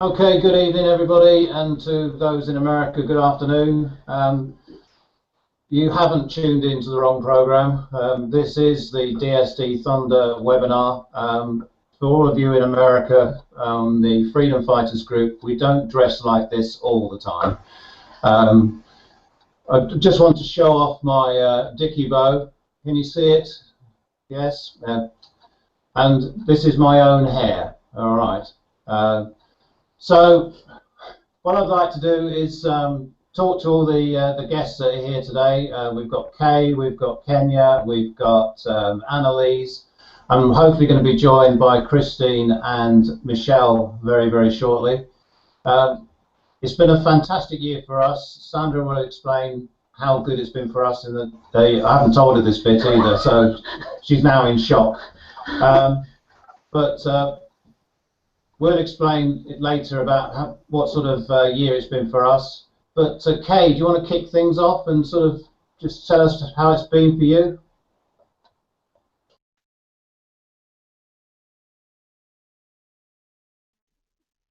Okay, good evening, everybody, and to those in America, good afternoon. You haven't tuned into the wrong program. This is the DSD Thunder webinar. For all of you in America, the Freedom Fighters group, we don't dress like this all the time. I just want to show off my dicky bow. Can you see it? Yes. And this is my own hair. All right. So what I'd like to do is talk to all the guests that are here today. We've got Kay, we've got Kenya, we've got Annalise. I'm hopefully going to be joined by Christine and Michelle very, very shortly. It's been a fantastic year for us. Sandra will explain how good it's been for us in the day. I haven't told her this bit either, so she's now in shock. We'll explain it later about what sort of year it's been for us. But Kay, do you want to kick things off and sort of just tell us how it's been for you?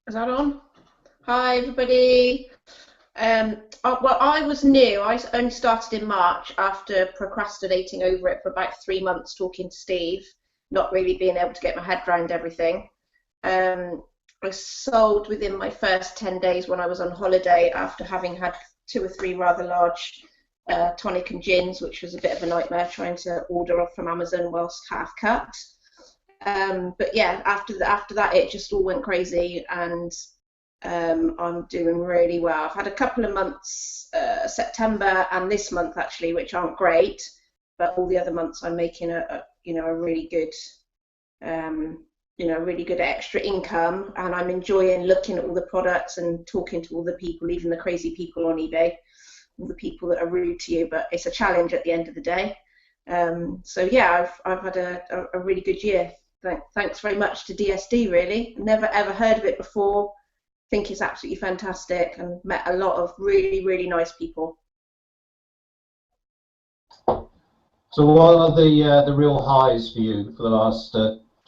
Is that on? Hi, everybody. Well, I was new. I only started in March after procrastinating over it for about 3 months, talking to Steve, not really being able to get my head around everything. I sold within my first 10 days when I was on holiday after having had 2 or 3 rather large tonic and gins, which was a bit of a nightmare trying to order off from Amazon whilst half cut. But yeah, after that it just all went crazy, and I'm doing really well. I've had a couple of months, September and this month actually, which aren't great, but all the other months I'm making a really good really good extra income, and I'm enjoying looking at all the products and talking to all the people, even the crazy people on eBay, all the people that are rude to you, but it's a challenge at the end of the day. So yeah, I've had a really good year. Thanks very much to DSD, really. Never ever heard of it before. Think it's absolutely fantastic, and met a lot of really, really nice people. So what are the real highs for you for the last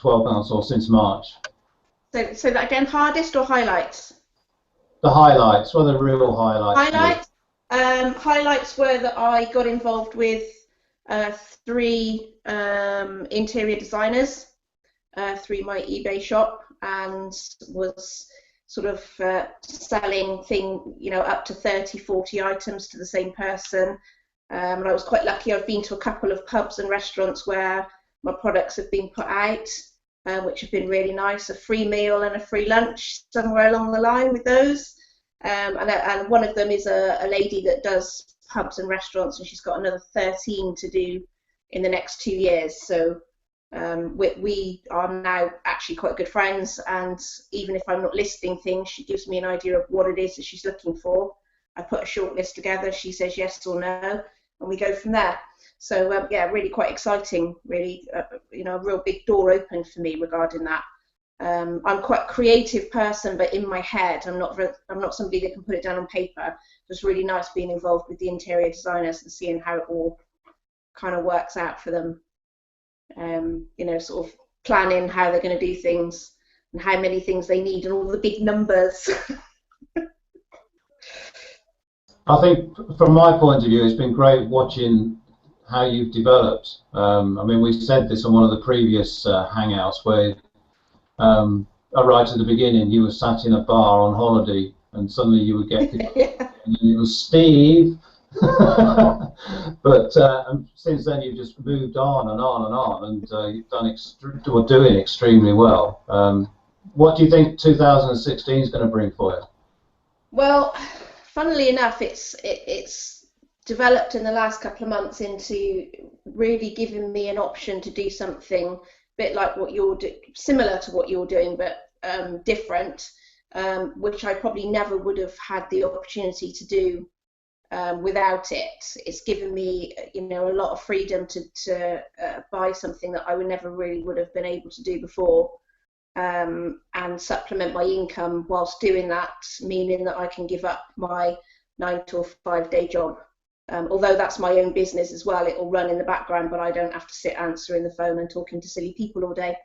12 months or since March? So that again, hardest or highlights? The highlights. What are the real highlights? Highlights were that I got involved with 3 interior designers through my eBay shop, and was sort of selling up to 30, 40 items to the same person. And I was quite lucky. I've been to a couple of pubs and restaurants where my products have been put out, which have been really nice. A free meal and a free lunch somewhere along the line with those. And one of them is a lady that does pubs and restaurants, and she's got another 13 to do in the next 2 years. So we are now actually quite good friends, and even if I'm not listing things, she gives me an idea of what it is that she's looking for. I put a short list together, she says yes or no, and we go from there. So yeah, really quite exciting, really, a real big door open for me regarding that. I'm quite a creative person, but in my head, I'm not somebody that can put it down on paper. It's really nice being involved with the interior designers and seeing how it all kind of works out for them. Sort of planning how they're going to do things and how many things they need and all the big numbers. I think from my point of view, it's been great watching how you've developed. I mean, we said this on one of the previous Hangouts where right at the beginning you were sat in a bar on holiday and suddenly you would get Yeah. and it was Steve. But since then you've just moved on and on and on, and you've done doing extremely well. What do you think 2016 is going to bring for you? Well, funnily enough, it's developed in the last couple of months into really giving me an option to do something a bit like what you're doing, similar to what you're doing, but different, which I probably never would have had the opportunity to do without it. It's given me, a lot of freedom to buy something that I would have been able to do before, and supplement my income whilst doing that, meaning that I can give up my 9 to 5 day job. Although that's my own business as well, it will run in the background, but I don't have to sit answering the phone and talking to silly people all day.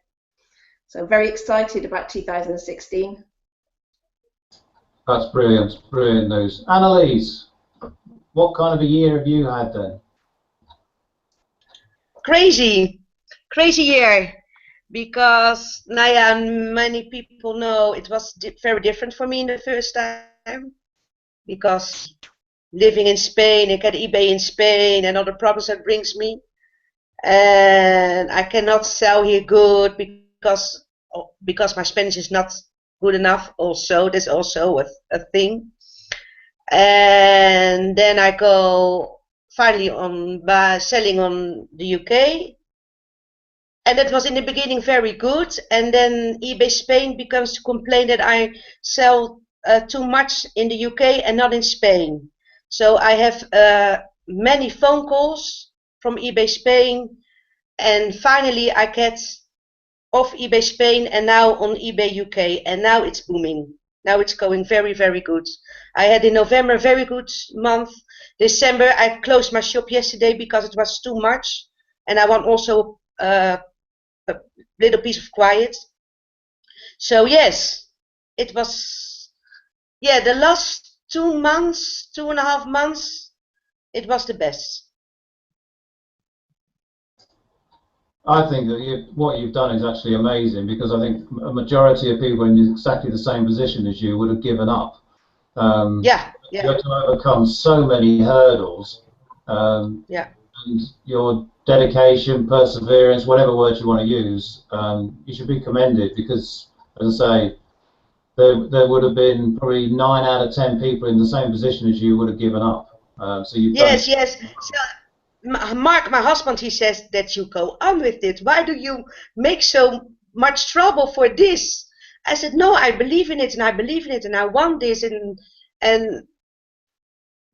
So I'm very excited about 2016. That's brilliant, brilliant news. Annalise, what kind of a year have you had then? Crazy year, because now many people know it was very different for me in the first time, because living in Spain, I get eBay in Spain and all the problems that brings me, and I cannot sell here good because my Spanish is not good enough. Also, that's also a thing. And then I go finally on by selling on the UK, and that was in the beginning very good. And then eBay Spain becomes to complain that I sell too much in the UK and not in Spain. So I have many phone calls from eBay Spain, and finally I get off eBay Spain and now on eBay UK, and now it's booming. Now it's going very, very good. I had in November a very good month. December I closed my shop yesterday because it was too much, and I want also a little piece of quiet. So yes, it was, yeah, the last 2 months, 2.5 months, it was the best. I think that what you've done is actually amazing, because I think a majority of people in exactly the same position as you would have given up. Yeah. You have to overcome so many hurdles. Yeah. And your dedication, perseverance, whatever words you want to use, you should be commended, because, as I say, there would have been probably 9 out of 10 people in the same position as you would have given up. So you've done. Yes. So, Mark, my husband, he says that you go on with it. Why do you make so much trouble for this? I said, no, I believe in it, and I believe in it, and I want this, and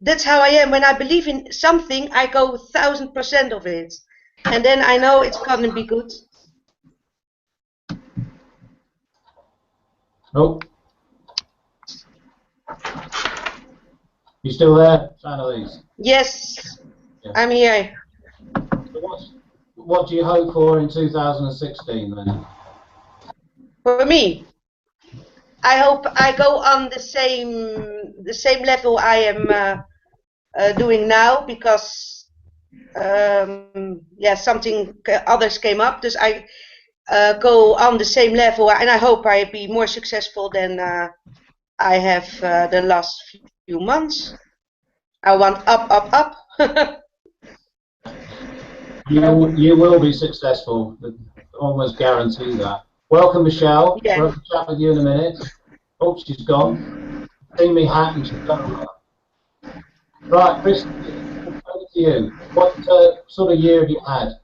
that's how I am. When I believe in something, I go 1,000% of it, and then I know it's gonna be good. Oh, you still there, Annalise? Yes, Yeah. I'm here. So what do you hope for in 2016 then? For me, I hope I go on the same level I am doing now, because yeah, something others came up. Dus I go on the same level, and I hope I be more successful than I have the last few months. I want up. You will be successful. Almost guarantee that. Welcome, Michelle. Yeah. We'll have a chat with you in a minute. Oh, she's gone. Seen me hat and she's gone. Right, Chris, over to you. What sort of year have you had?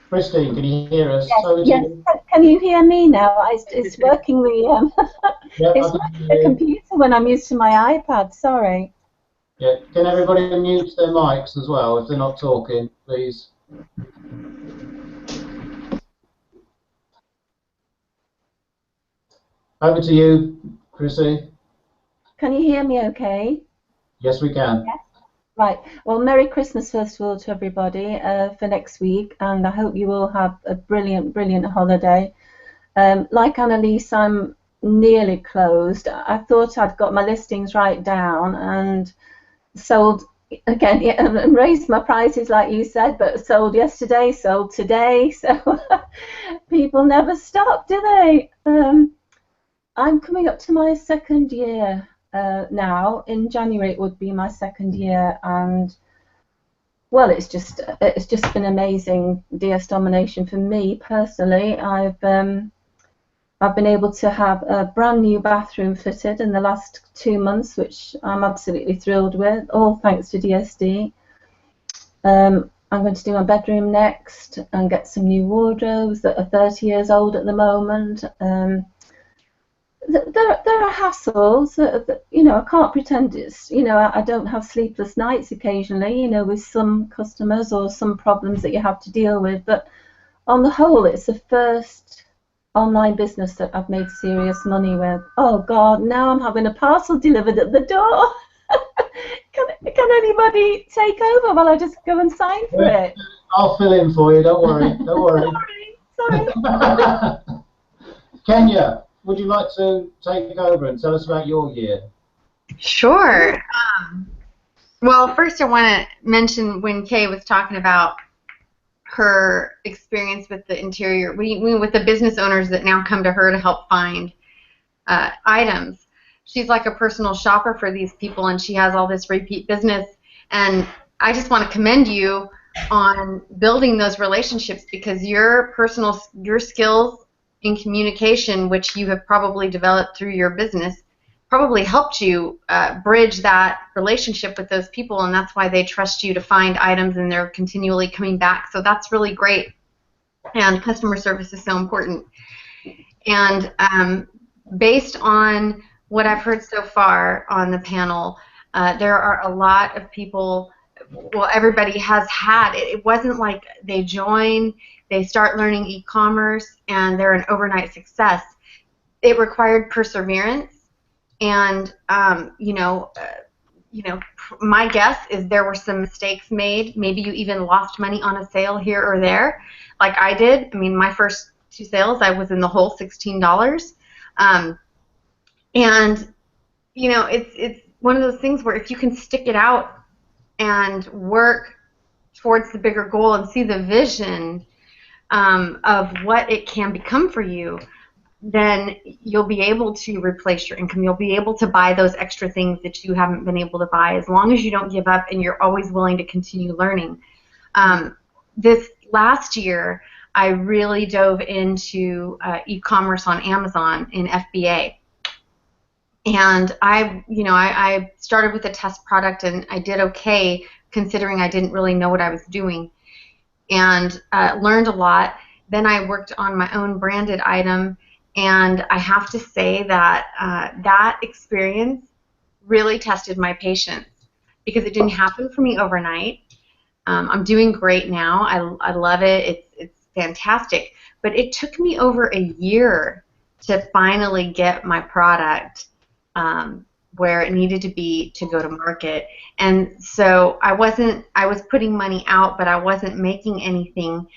Christine, can you hear us? Yes. Can you hear me now? It's working it's working the computer when I'm used to my iPad. Sorry. Yeah. Can everybody mute their mics as well if they're not talking, please? Over to you, Chrissy. Can you hear me okay? Yes, we can. Yes. Right. Well, Merry Christmas, first of all, to everybody for next week, and I hope you all have a brilliant, brilliant holiday. Like Annalise, I'm nearly closed. I thought I'd got my listings right down and sold again, and raised my prices like you said, but sold yesterday, sold today. So people never stop, do they? I'm coming up to my second year now. In January it would be my second year, and well, it's just been amazing, DS Domination for me personally. I've been able to have a brand new bathroom fitted in the last 2 months, which I'm absolutely thrilled with, all thanks to DSD. I'm going to do my bedroom next and get some new wardrobes that are 30 years old at the moment. There are hassles that, you know, I can't pretend it's, you know, I don't have sleepless nights occasionally, you know, with some customers or some problems that you have to deal with, but on the whole it's the first online business that I've made serious money with. Oh God, now I'm having a parcel delivered at the door. Can anybody take over while I just go and sign for it? I'll fill in for you, don't worry, don't worry. Sorry. Kenya, would you like to take over and tell us about your year? Sure. Well, first I want to mention when Kay was talking about her experience with the interior, with the business owners that now come to her to help find items. She's like a personal shopper for these people, and she has all this repeat business. And I just want to commend you on building those relationships, because your skills in communication, which you have probably developed through your business, probably helped you bridge that relationship with those people, and that's why they trust you to find items, and they're continually coming back. So that's really great, and customer service is so important. And based on what I've heard so far on the panel, there are a lot of people, well, everybody has had, it wasn't like they join, they start learning e-commerce, and they're an overnight success. It required perseverance, and my guess is there were some mistakes made. Maybe you even lost money on a sale here or there, like I did. I mean, my first 2 sales, I was in the hole $16. And it's one of those things where if you can stick it out and work towards the bigger goal and see the vision of what it can become for you, then you'll be able to replace your income. You'll be able to buy those extra things that you haven't been able to buy, as long as you don't give up and you're always willing to continue learning. This last year, I really dove into e-commerce on Amazon in FBA. And I started with a test product, and I did okay, considering I didn't really know what I was doing, and learned a lot. Then I worked on my own branded item, and I have to say that that experience really tested my patience, because it didn't happen for me overnight. I'm doing great now. I love it. It's fantastic. But it took me over a year to finally get my product where it needed to be to go to market. And so I was putting money out, but I wasn't making anything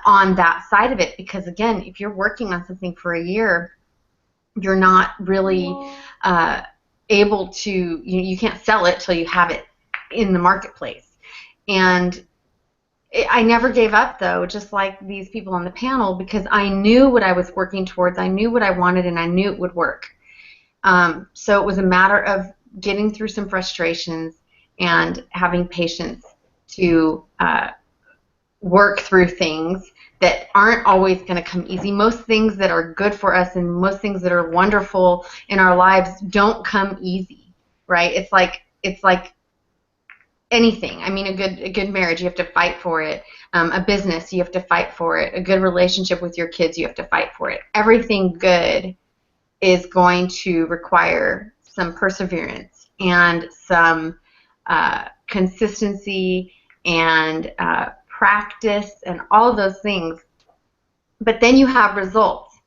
on that side of it, because again, if you're working on something for a year, you're not really able to, you can't sell it till you have it in the marketplace. And I never gave up, though, just like these people on the panel, because I knew what I was working towards, I knew what I wanted, and I knew it would work. So it was a matter of getting through some frustrations and having patience to work through things that aren't always going to come easy. Most things that are good for us and most things that are wonderful in our lives don't come easy, right? It's like anything. I mean, a good marriage, you have to fight for it. A business, you have to fight for it. A good relationship with your kids, you have to fight for it. Everything good is going to require some perseverance and some consistency and practice and all of those things. But then you have results.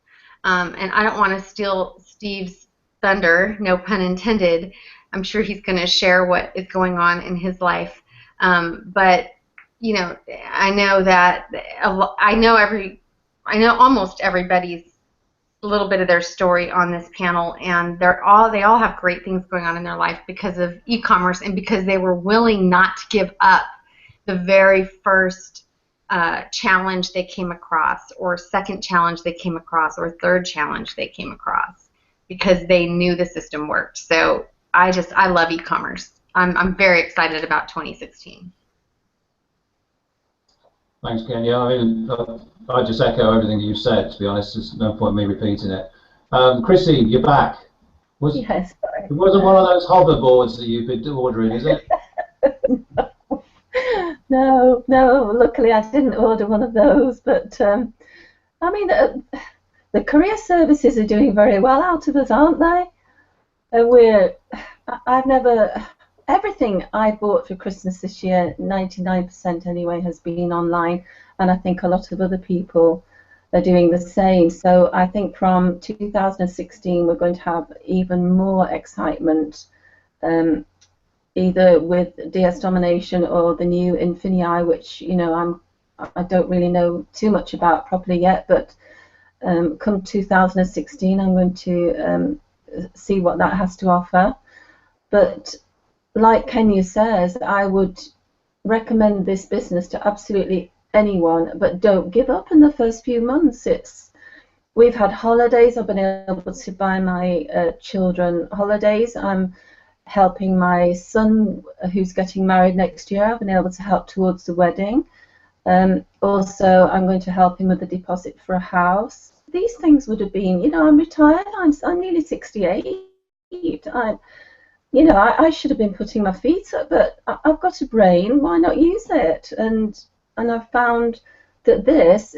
And I don't want to steal Steve's thunder, no pun intended. I'm sure he's going to share what is going on in his life. But I know that I know almost everybody's a little bit of their story on this panel, and they all have great things going on in their life because of e-commerce and because they were willing not to give up the very first challenge they came across, or second challenge they came across, or third challenge they came across, because they knew the system worked. So I love e-commerce. I'm very excited about 2016. Thanks, Kenya. I mean, I just echo everything you said, to be honest. There's no point in me repeating it. Chrissy, you're back. Yes, sorry. It wasn't one of those hoverboards that you've been ordering, is it? No, luckily I didn't order one of those, but I mean, the courier services are doing very well out of us, aren't they? Everything I bought for Christmas this year, 99% anyway, has been online, and I think a lot of other people are doing the same. So I think from 2016 we're going to have even more excitement, either with DS Domination or the new Infinii, which I'm I don't really know too much about properly yet, but come 2016 I'm going to see what that has to offer. But like Kenya says, I would recommend this business to absolutely anyone, but don't give up in the first few months. We've had holidays. I've been able to buy my children holidays. I'm helping my son who's getting married next year. I've been able to help towards the wedding. Also, I'm going to help him with the deposit for a house. These things would have been, I'm retired. I'm nearly 68. I should have been putting my feet up, but I've got a brain. Why not use it? And I've found that this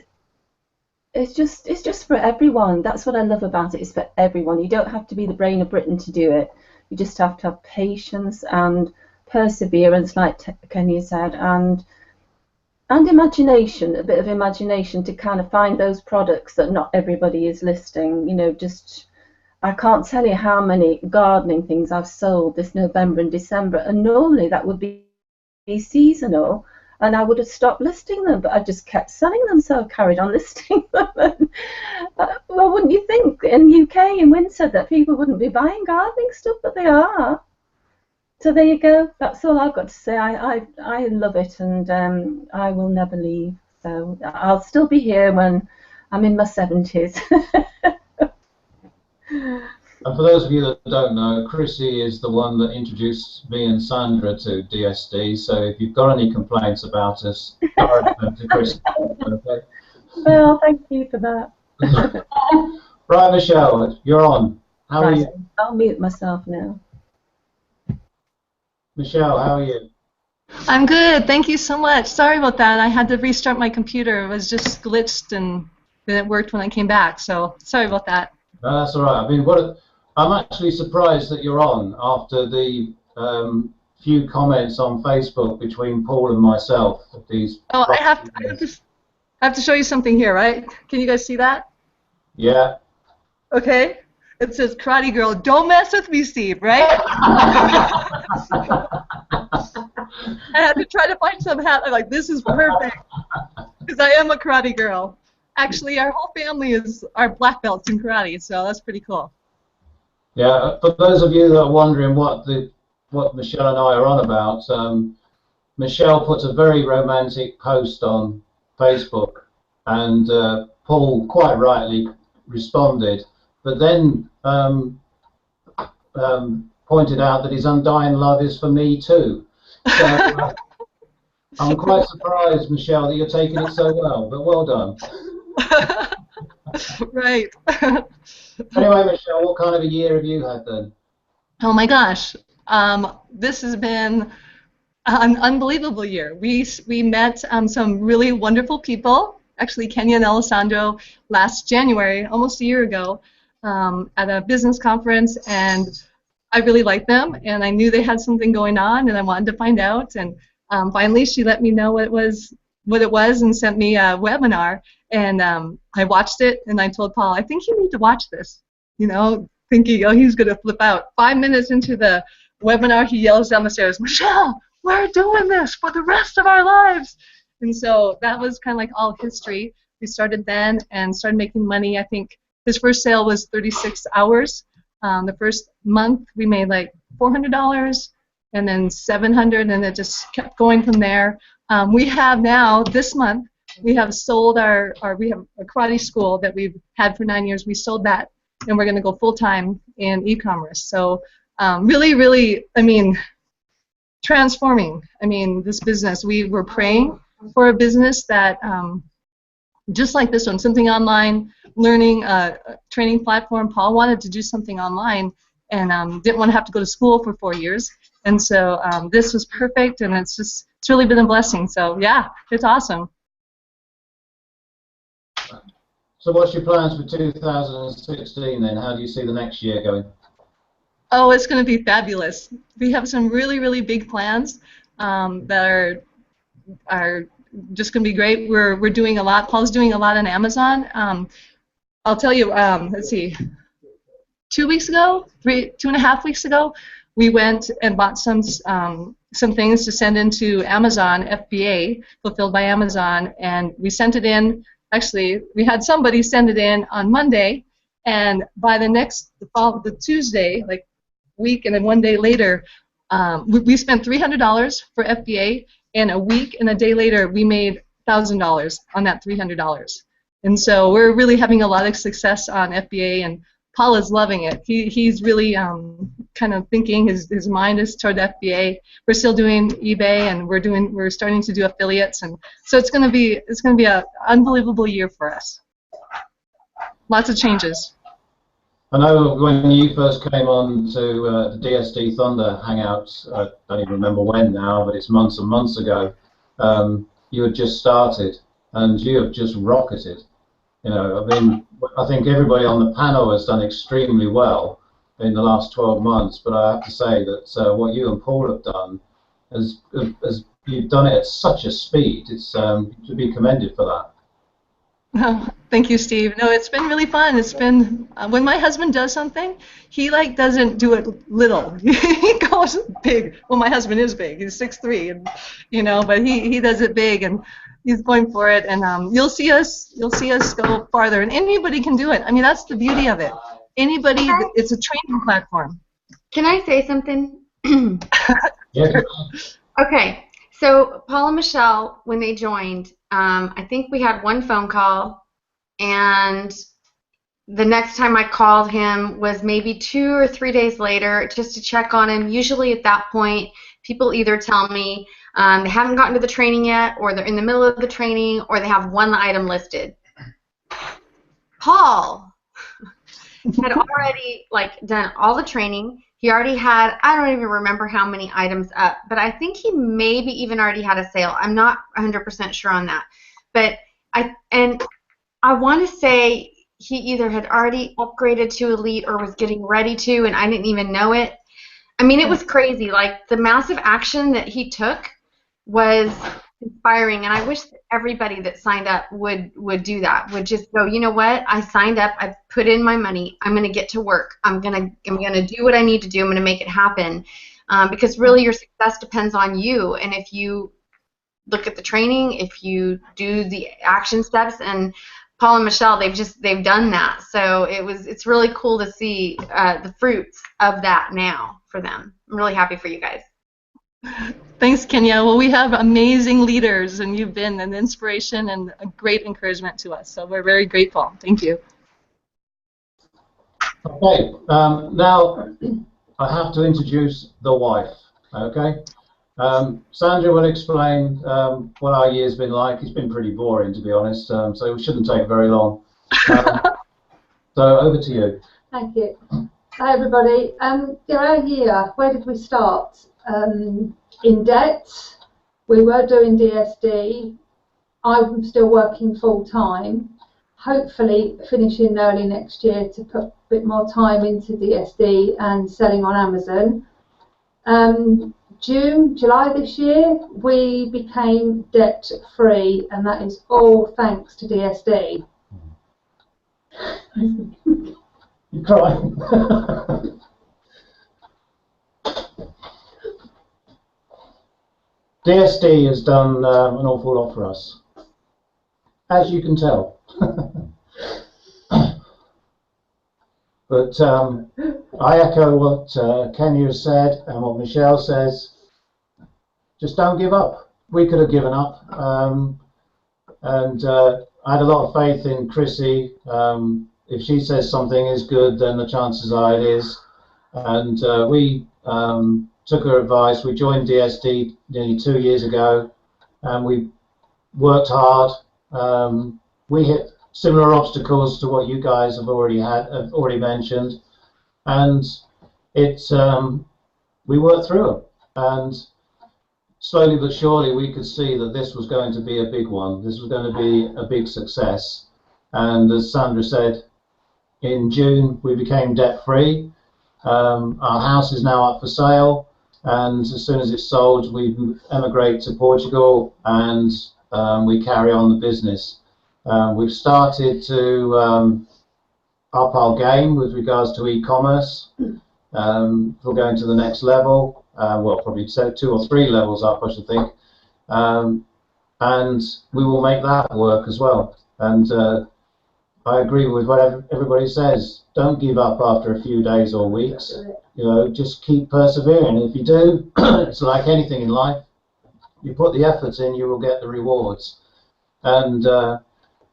it's just for everyone. That's what I love about it. It's for everyone. You don't have to be the brain of Britain to do it. You just have to have patience and perseverance, like Kenya said, and imagination, a bit of imagination to kind of find those products that not everybody is listing. I can't tell you how many gardening things I've sold this November and December, and normally that would be seasonal, and I would have stopped listing them, but I just kept selling them, so I carried on listing them. Well, wouldn't you think in UK in winter that people wouldn't be buying gardening stuff, but they are. So there you go. That's all I've got to say. I love it, and I will never leave. So I'll still be here when I'm in my 70s. And for those of you that don't know, Chrissy is the one that introduced me and Sandra to DSD. So if you've got any complaints about us, direct them to Chrissy. Okay? Well, thank you for that. Right, Michelle, you're on. How are you? I'll mute myself now. Michelle, how are you? I'm good. Thank you so much. Sorry about that. I had to restart my computer. It was just glitched and then it worked when I came back. So sorry about that. No, that's all right. I mean, I'm actually surprised that you're on after the few comments on Facebook between Paul and myself. These. Oh, I have to show you something here, right? Can you guys see that? Yeah. Okay. It says Karate Girl, don't mess with me, Steve, right? I had to try to find some hat. I'm like, this is perfect. Because I am a karate girl. Actually, our whole family are black belts in karate, so that's pretty cool. Yeah, for those of you that are wondering what Michelle and I are on about, Michelle put a very romantic post on Facebook, and Paul quite rightly responded, but then pointed out that his undying love is for me too. So I'm quite surprised, Michelle, that you're taking it so well, but well done. Right. Anyway, Michelle, what kind of a year have you had then? Oh my gosh, this has been an unbelievable year. We met some really wonderful people. Actually, Kenya and Alessandro last January, almost a year ago, at a business conference, and I really liked them, and I knew they had something going on, and I wanted to find out. And finally, she let me know what it was, and sent me a webinar. And I watched it, and I told Paul, I think you need to watch this. Thinking, oh, he's going to flip out. 5 minutes into the webinar, he yells down the stairs, Michelle, we're doing this for the rest of our lives. And so that was kind of like all history. We started then and started making money. I think his first sale was 36 hours. The first month, we made like $400, and then $700, and it just kept going from there. We have now, this month, we have sold we have a karate school that we've had for 9 years. We sold that, and we're going to go full-time in e-commerce. So really, really, transforming. This business. We were praying for a business that, just like this one, something online, learning, training platform. Paul wanted to do something online and didn't want to have to go to school for 4 years. And so this was perfect, and it's really been a blessing. So yeah, it's awesome. So what's your plans for 2016 then? How do you see the next year going? Oh, it's going to be fabulous. We have some really, really big plans that are just going to be great. We're doing a lot. Paul's doing a lot on Amazon. I'll tell you, let's see, 2 weeks ago, 2.5 weeks ago, we went and bought some some things to send into Amazon FBA, fulfilled by Amazon, and we sent it in. Actually, we had somebody send it in on Monday, and by the Tuesday, like week and then 1 day later, we spent $300 for FBA, and a week and a day later, we made $1,000 on that $300. And so we're really having a lot of success on FBA, and Paul is loving it. He's really kind of thinking, his mind is toward FBA. We're still doing eBay, and we're starting to do affiliates, and so it's going to be an unbelievable year for us. Lots of changes. I know when you first came on to the DSD Thunder Hangout, I don't even remember when now, but it's months and months ago, you had just started, and you have just rocketed. You know, I mean, I think everybody on the panel has done extremely well in the last 12 months, but I have to say that what you and Paul have done, you've done it at such a speed. It's to be commended for that. Oh, thank you, Steve. No, it's been really fun. It's been when my husband does something, he doesn't do it little. He goes big. Well, my husband is big. He's 6'3", and but he does it big, and he's going for it. And you'll see us go farther, and anybody can do it. I mean, that's the beauty of it. Anybody. It's a training platform. Can I say something? Yeah. Okay. So Paul and Michelle, when they joined, I think we had one phone call, and the next time I called him was maybe 2 or 3 days later just to check on him. Usually at that point, people either tell me they haven't gotten to the training yet, or they're in the middle of the training, or they have one item listed. Paul had already done all the training. He already had, I don't even remember how many items up, but I think he maybe even already had a sale. I'm not 100% sure on that. But I want to say he either had already upgraded to Elite or was getting ready to, and I didn't even know it. I mean, it was crazy. Like, the massive action that he took was inspiring, and I wish that everybody that signed up would do that, would just go, you know what, I signed up, I put in my money, I'm going to get to work, I'm going to do what I need to do, I'm going to make it happen, because really your success depends on you. And if you look at the training, if you do the action steps, and Paul and Michelle, they've done that, so it's really cool to see the fruits of that now for them. I'm really happy for you guys. Thanks, Kenya. Well, we have amazing leaders, and you've been an inspiration and a great encouragement to us, so we're very grateful. Thank you. Okay, now I have to introduce the wife, okay? Sandra will explain what our year's been like. It's been pretty boring, to be honest, so it shouldn't take very long. So over to you. Thank you. Hi, everybody. Our year, where did we start? In debt. We were doing DSD. I'm still working full time. Hopefully finishing early next year to put a bit more time into DSD and selling on Amazon. July this year, we became debt free, and that is all thanks to DSD. You're crying. DSD has done an awful lot for us, as you can tell. But I echo what Kenya said and what Michelle says. Just don't give up. We could have given up. And I had a lot of faith in Chrissy. If she says something is good, then the chances are it is. And we took her advice. We joined DSD nearly 2 years ago, and we worked hard. We hit similar obstacles to what you guys have already mentioned, and we worked through them. And slowly but surely, we could see that this was going to be a big one. This was going to be a big success. And as Sandra said, in June we became debt-free. Our house is now up for sale, and as soon as it's sold, we emigrate to Portugal, and we carry on the business. We've started to up our game with regards to e-commerce. We're going to the next level. well, probably 2 or 3 levels up, I should think, and we will make that work as well. And I agree with what everybody says. Don't give up after a few days or weeks. You know, just keep persevering. If you do, it's like anything in life. You put the efforts in, you will get the rewards. And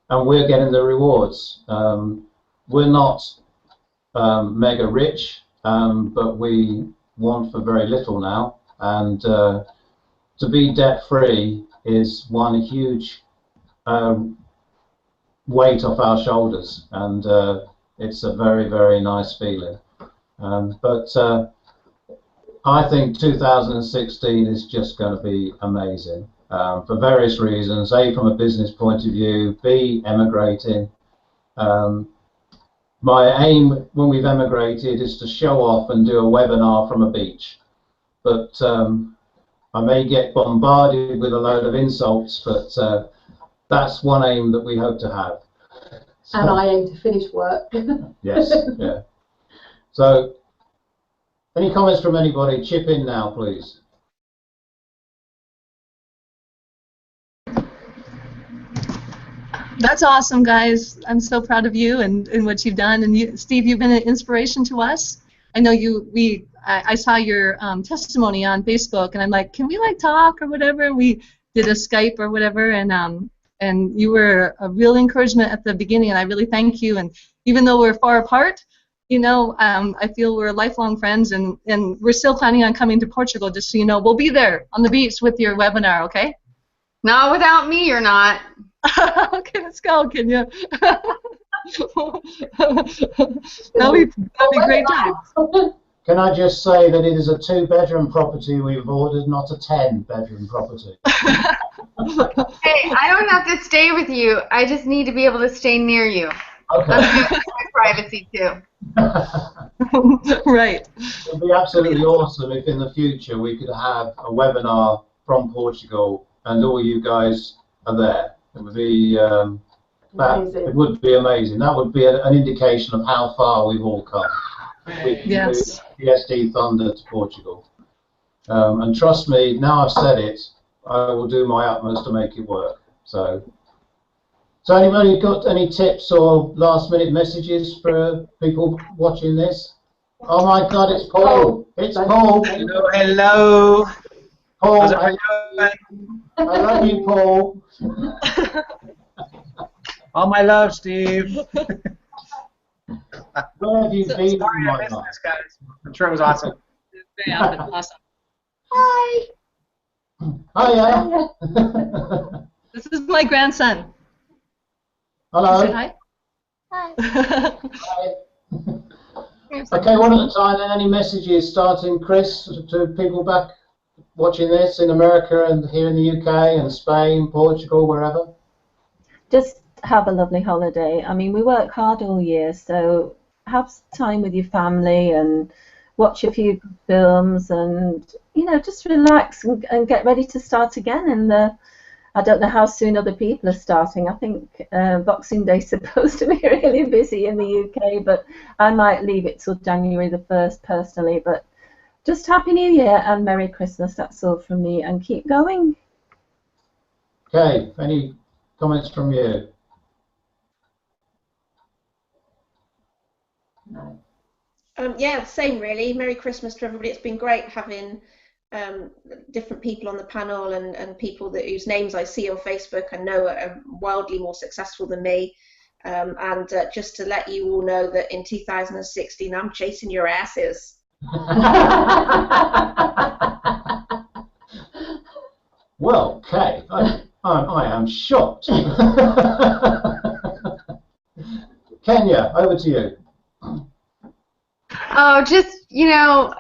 we're getting the rewards. We're not mega rich, but we want for very little now. And to be debt free is one huge weight off our shoulders, and it's a very, very nice feeling. But I think 2016 is just going to be amazing for various reasons. A, from a business point of view. B, emigrating. My aim when we've emigrated is to show off and do a webinar from a beach. But I may get bombarded with a load of insults, but that's one aim that we hope to have. So, and I aim to finish work. Yes, yeah. So, any comments from anybody? Chip in now, please. That's awesome, guys. I'm so proud of you and what you've done. And you, Steve, you've been an inspiration to us. I know I saw your testimony on Facebook, and I'm like, can we like talk or whatever? We did a Skype or whatever, and you were a real encouragement at the beginning, and I really thank you. And even though we're far apart, you know, I feel we're lifelong friends, and we're still planning on coming to Portugal, just so you know. We'll be there on the beach with your webinar, okay? Not without me, you're not. Okay, let's go, Kenya. that'll be a great time. Can I just say that it is a 2-bedroom property we've ordered, not a 10-bedroom property. Hey, I don't have to stay with you. I just need to be able to stay near you. Okay. That's my privacy too. Right. It would be absolutely awesome if in the future we could have a webinar from Portugal and all you guys are there. It would be it would be amazing. That would be an indication of how far we've all come. Yes. DSD Thunder to Portugal. And trust me, now I've said it, I will do my utmost to make it work. So anybody got any tips or last-minute messages for people watching this? Oh my God, it's Paul. It's Paul. Hello, hello. Paul, How's I love you, Paul. All my love, Steve. Where have you been? Sorry I missed this, guys. I'm sure it was awesome. Very awesome. Hi. Hiya. This is my grandson. Hello. Say hi. Hi. Hi. Okay, one at a time then. Any messages starting, Chris, to people back watching this in America and here in the UK and Spain, Portugal, wherever? Just have a lovely holiday. I mean, we work hard all year, so have time with your family and watch a few films and, you know, just relax and get ready to start again. And I don't know how soon other people are starting. I think Boxing Day is supposed to be really busy in the UK, but I might leave it till January the 1st personally. But just Happy New Year and Merry Christmas. That's all from me, and keep going. Okay, any comments from you? No. Yeah, same really. Merry Christmas to everybody. It's been great having different people on the panel and people whose names I see on Facebook and know are wildly more successful than me. And just to let you all know that in 2016 I'm chasing your asses. Well, Kay, I am shocked. Kenya, over to you. Oh, just, you know,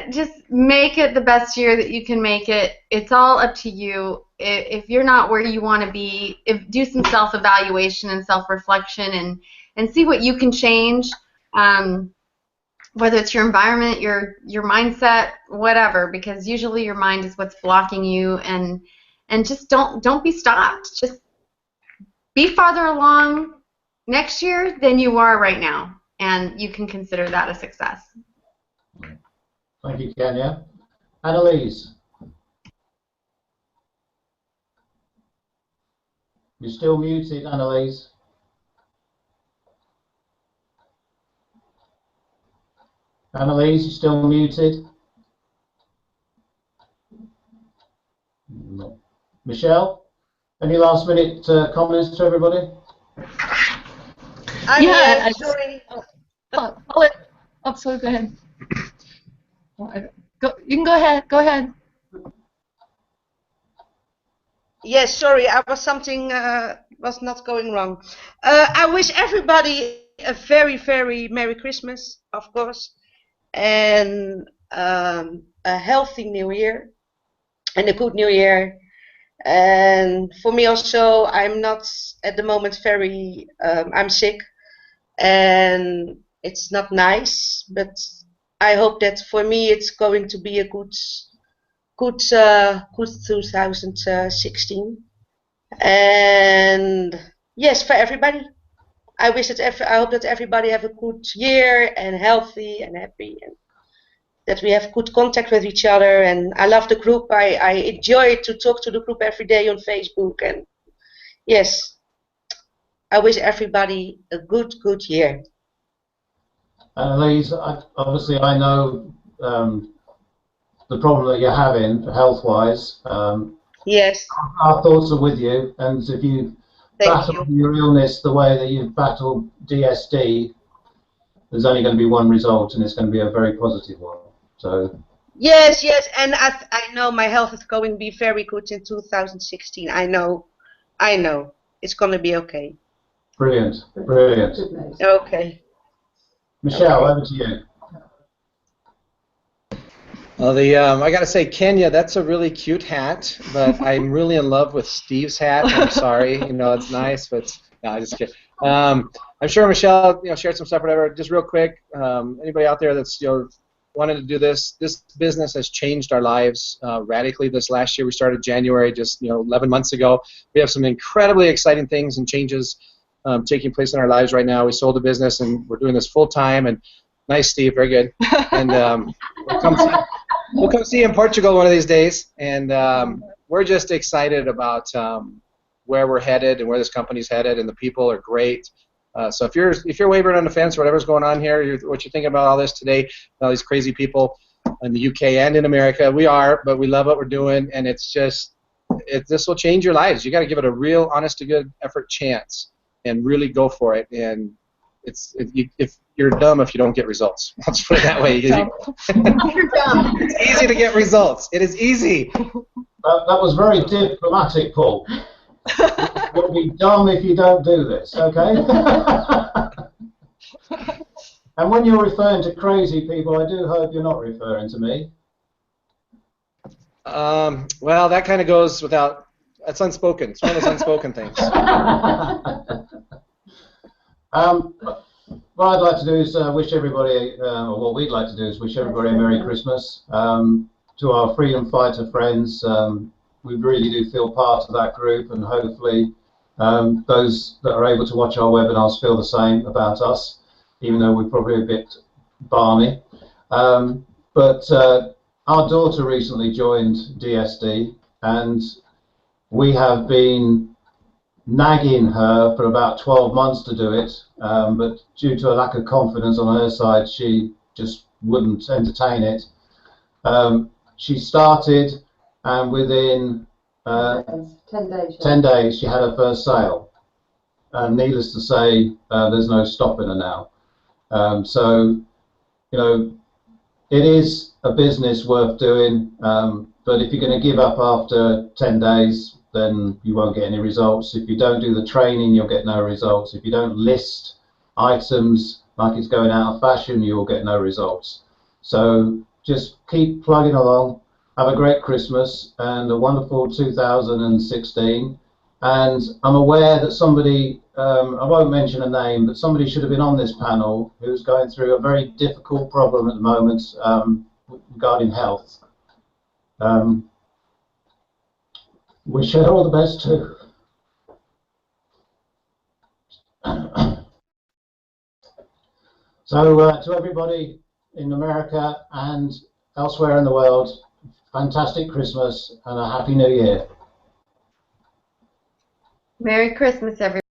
just make it the best year that you can make it. It's all up to you. If you're not where you want to be, do some self-evaluation and self-reflection and see what you can change, whether it's your environment, your mindset, whatever, because usually your mind is what's blocking you, and just don't be stopped. Just be farther along next year than you are right now, and you can consider that a success. Thank you, Kenya. Annalise, you're still muted, Annalise. Annalise, you're still muted. No. Michelle, any last minute comments to everybody? I'm Yeah, here, sorry. Sorry, go ahead. You can go ahead. Go ahead. Yes, sorry, I was something was not going wrong. I wish everybody a very, very Merry Christmas, of course, and a healthy New Year and a good New Year. And for me also, I'm not at the moment very, I'm sick and it's not nice, but I hope that for me it's going to be a good 2016. And yes, for everybody. I hope that everybody have a good year and healthy and happy, and that we have good contact with each other. And I love the group. I enjoy to talk to the group every day on Facebook. And yes, I wish everybody a good year. Annalise, obviously I know the problem that you're having health-wise. Yes. Our thoughts are with you, and if you battle your illness the way that you've battled DSD, there's only going to be one result, and it's going to be a very positive one. So. Yes, and I know my health is going to be very good in 2016. I know, it's going to be okay. Brilliant. Okay. Michelle, over to you. Well, I got to say, Kenya, that's a really cute hat, but I'm really in love with Steve's hat. I'm sorry, it's nice, but no, I just kidding. I'm sure Michelle, shared some stuff, whatever. Just real quick, anybody out there that's wanted to do this business has changed our lives radically. This last year, we started January, just 11 months ago. We have some incredibly exciting things and changes taking place in our lives right now. We sold the business, and we're doing this full time. And nice, Steve, very good. And we'll come see you in Portugal one of these days. And we're just excited about where we're headed and where this company's headed, and the people are great. So if you're wavering on the fence or whatever's going on here, what you're thinking about all this today, all these crazy people in the UK and in America, we are, but we love what we're doing, and this will change your lives. You got to give it a real, honest to good effort chance, and really go for it. And if you're dumb if you don't get results. Let's put it that way. You're dumb. It's easy to get results. It is easy. That was very diplomatic, Paul. You'll be dumb if you don't do this, okay? And when you're referring to crazy people, I do hope you're not referring to me. Well, that kind of goes without. That's unspoken. It's one of those unspoken things. What I'd like to do is wish everybody, or what we'd like to do is wish everybody a Merry Christmas. To our freedom fighter friends, we really do feel part of that group, and hopefully those that are able to watch our webinars feel the same about us, even though we're probably a bit balmy. But our daughter recently joined DSD, and we have been nagging her for about 12 months to do it, but due to a lack of confidence on her side, she just wouldn't entertain it. She started, and within 10 days she had her first sale. Needless to say, there's no stopping her now. So, it is a business worth doing, but if you're going to give up after 10 days, then you won't get any results. If you don't do the training, you'll get no results. If you don't list items like it's going out of fashion, you'll get no results. So just keep plugging along. Have a great Christmas and a wonderful 2016. And I'm aware that somebody, I won't mention a name, but somebody should have been on this panel who's going through a very difficult problem at the moment regarding health. Wish her all the best too. So to everybody in America and elsewhere in the world, fantastic Christmas and a Happy New Year. Merry Christmas, everyone.